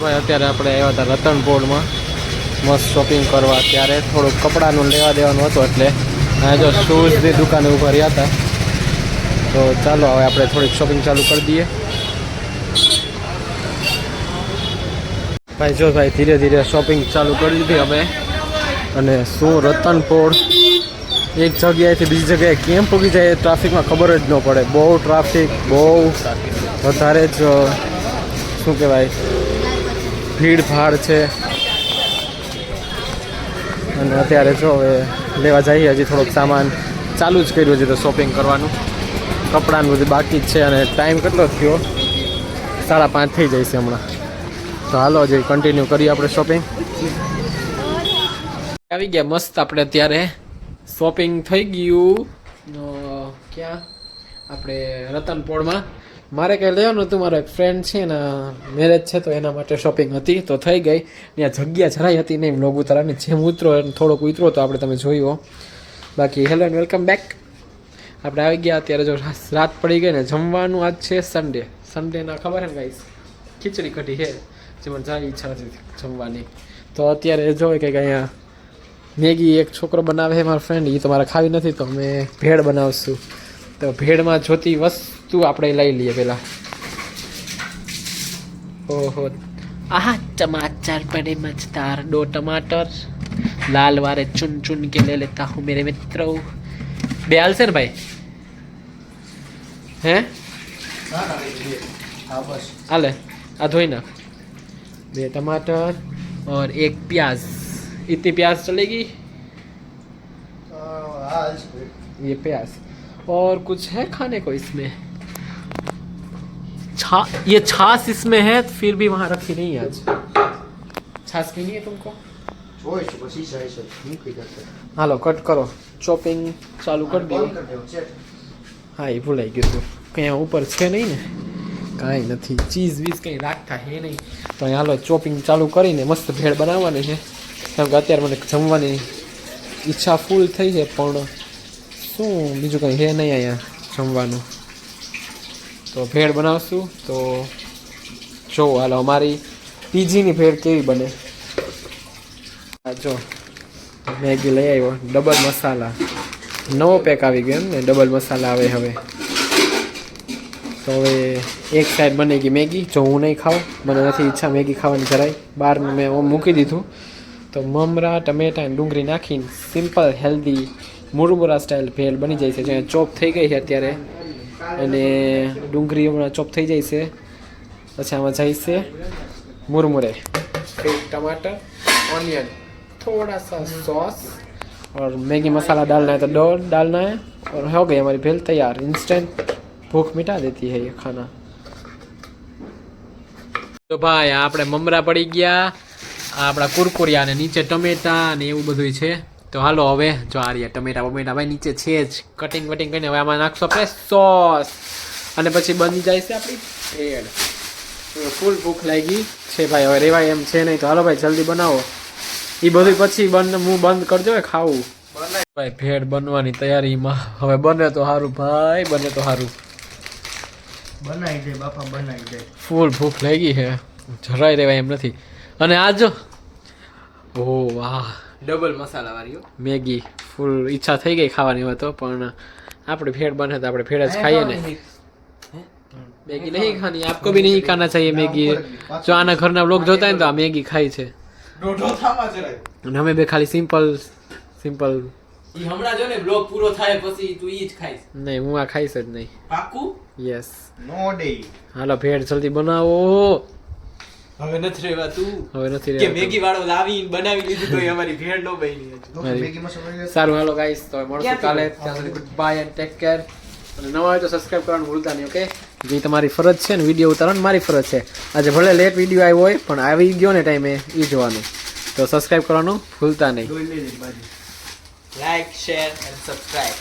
ભાઈ અત્યારે આપણે આવ્યા હતા રતનપોળમાં મસ્ત શોપિંગ કરવા. ત્યારે થોડુંક કપડાનું લેવા દેવાનું હતું એટલે જો શૂઝની દુકાને ઊભા રહ્યા હતા. તો ચાલો હવે આપણે થોડીક શોપિંગ ચાલુ કરી દઈએ. ભાઈ જો ભાઈ ધીરે ધીરે શોપિંગ ચાલુ કરી દીધી અમે. અને શું રતનપોળ એક જગ્યાએથી બીજી જગ્યાએ કેમ પૂગી જાય ટ્રાફિકમાં ખબર જ ન પડે. બહુ ટ્રાફિક, બહુ વધારે જ શું કહેવાય ભીડ ભાડ છે. અને અત્યારે જો હવે લેવા જઈએ. હજી થોડોક સામાન ચાલુ જ કર્યું છે તો શોપિંગ કરવાનું. કપડાનું બધું બાકી જ છે. અને ટાઈમ કેટલો થયો? 5:30 થઈ જાય છે હમણાં. તો હાલો હજી કન્ટિન્યુ કરીએ આપણે શોપિંગ. આવી ગયા મસ્ત આપણે અત્યારે શોપિંગ થઈ ગયું. ક્યાં? આપણે રતનપોળમાં. મારે કંઈ લેવાનું હતું. મારો એક ફ્રેન્ડ છે એના મેરેજ છે તો એના માટે શોપિંગ હતી તો થઈ ગઈ. ત્યાં જગ્યા જરાય હતી નહીં વ્લોગ ઉતારવાની. જેમ ઉતરો થોડોક ઉતરો તો આપણે તમે જોયું. બાકી હેલો એન્ડ વેલકમ બેક. આપણે આવી ગયા અત્યારે. જો રાત પડી ગઈ ને જમવાનું આજ છે સન્ડે. સન્ડેના ખબર છે ને ગાઈસ ખીચડી કઢી છે જે મને જાય ઈચ્છા નથી જમવાની. તો અત્યારે જો કંઈક અહીંયા મેગી એક છોકરો બનાવે છે મારો ફ્રેન્ડ. એ તો મારે ખાવી નથી તો અમે ભેળ બનાવશું. તો ભેળમાં જોતી વસ્તુ આપણે લઈ લઈએ પહેલાં. ઓહો આહ टमाटर बड़े मजेदार 2 टमाटर लाल वाले चुन चुन के ले लेता हूँ मेरे मित्रों. બે હાલશે ને ભાઈ? હે हाले आ धोई नाख. 2 टमाटर और 1 प्याज. इतनी प्याज चलेगी? ये प्याज. और कुछ है खाने को इसमें? ये छाछ इसमें है फिर भी वहाँ रखी नहीं है आज. छाछ पीनी है तुमको? हालो कट करो. चॉपिंग चालू कर दो. हाँ ये भूल गई तू कहीं ऊपर है नहीं ने કાંઈ નથી. ચીઝ વીઝ કંઈ રાખતા હે નહીં. તો અહીં હાલો ચોપિંગ ચાલુ કરીને મસ્ત ભેળ બનાવવાની છે. કેમ કે અત્યારે મને જમવાની ઈચ્છા ફૂલ થઈ છે પણ શું બીજું કંઈ હે નહીં અહીંયા જમવાનું. તો ભેળ બનાવશું. તો જો હાલો અમારી પીજીની ભેળ કેવી બને. આ જો મેગી લઈ આવ્યો ડબલ મસાલા. નવો પેક આવી ગયો એમ ને ડબલ મસાલા આવે હવે. તો હવે એક સાઈડ બનેગી મેગી. જો હું નહીં ખાઉં મને નથી ઈચ્છા મેગી ખાવાની જરાય. બહારનું મેં મૂકી દીધું. તો મમરા ટમેટા અને ડુંગળી નાખીને સિમ્પલ હેલ્ધી મુરમુરા સ્ટાઇલ ભેળ બની જાય છે. જ્યાં ચોપ થઈ ગઈ છે અત્યારે અને ડુંગળી હમણાં ચોપ થઈ જાય છે. પછી આમાં જાય છે मुरमुरे, फिर टमाटर, ऑनियन, थोड़ा सा सॉस और मैगी मसाला डालना है तो डालना है और हो गई हमारी भेल तैयार. इंस्टेंट भूख मिटा देती है ये खाना. તો ભાઈ આપણે મમરા પડી ગયા. આપણા કુરકુરિયા ને નીચે ટમેટા ને એવું બધું છે. તો હાલો હવે જો આ રહ્યા ટમેટા બમેટા ભાઈ નીચે છે જ. કટિંગ વટિંગ કરીને હવે આમાં નાખશું આપણે સોસ અને પછી બની જાય છે આપણી ભેળ. ફૂલ ભૂખ લાગી છે ભાઈ. હવે રેવાય એમ છે નહીં તો હાલો ભાઈ જલ્દી બનાવો. એ બધું પછી હું બંધ કરજો ખાવું. ભાઈ ભેળ બનવાની તૈયારીમાં. હવે બને તો સારું ભાઈ, બને તો સારું. બનાવી દે બાપા, બનાવી દે. ફૂલ ભૂખ લાગી છે, જરાય રહેવાય એમ નથી. અને આ જો ઓહ વાહ ડબલ મસાલા વાળી મેગી. ફૂલ ઈચ્છા થઈ ગઈ ખાવાની હવે તો. પણ આપણે ભેળ બને તો આપણે ભેળ જ ખાઈએ ને. मैगी नहीं खानी, आपको भी नहीं खाना चाहिए मैगी. जो आना घरना लोग જોતા હોય ને તો આ મેગી ખાય છે. અને અમે બે ખાલી સિમ્પલ ઈ હમણાં જો ને બ્લોગ પૂરો થાય પછી તું ઈ જ ખાઈશ. નહીં હું આ ખાઈશ જ નહીં. પાકું? યસ. નો ડે. હાલો ભેળ જલ્દી બનાવો. હવે નથી રહેવા તું. હવે નથી કે મેગી વાળો લાવીને બનાવી લીધું તો અમારી ભેળ નો બની હતી. મેગી મસાલો. સારું હાલો ગાઈસ તો મળશું કાલે. ત્યાં સુધી good bye and take care. અને નવા હોય તો સબસ્ક્રાઇબ કરવાનું ભૂલતા નહીં. ઓકે, જે તમારી ફરજ છે ને વિડીયો ઉતારવાની મારી ફરજ છે. આજે ભલે લેટ વિડીયો આવ્યો હોય પણ આવી ગયો ને ટાઈમે એ જોવાનું. તો સબસ્ક્રાઇબ કરવાનું ભૂલતા નહીં. Like, share and subscribe.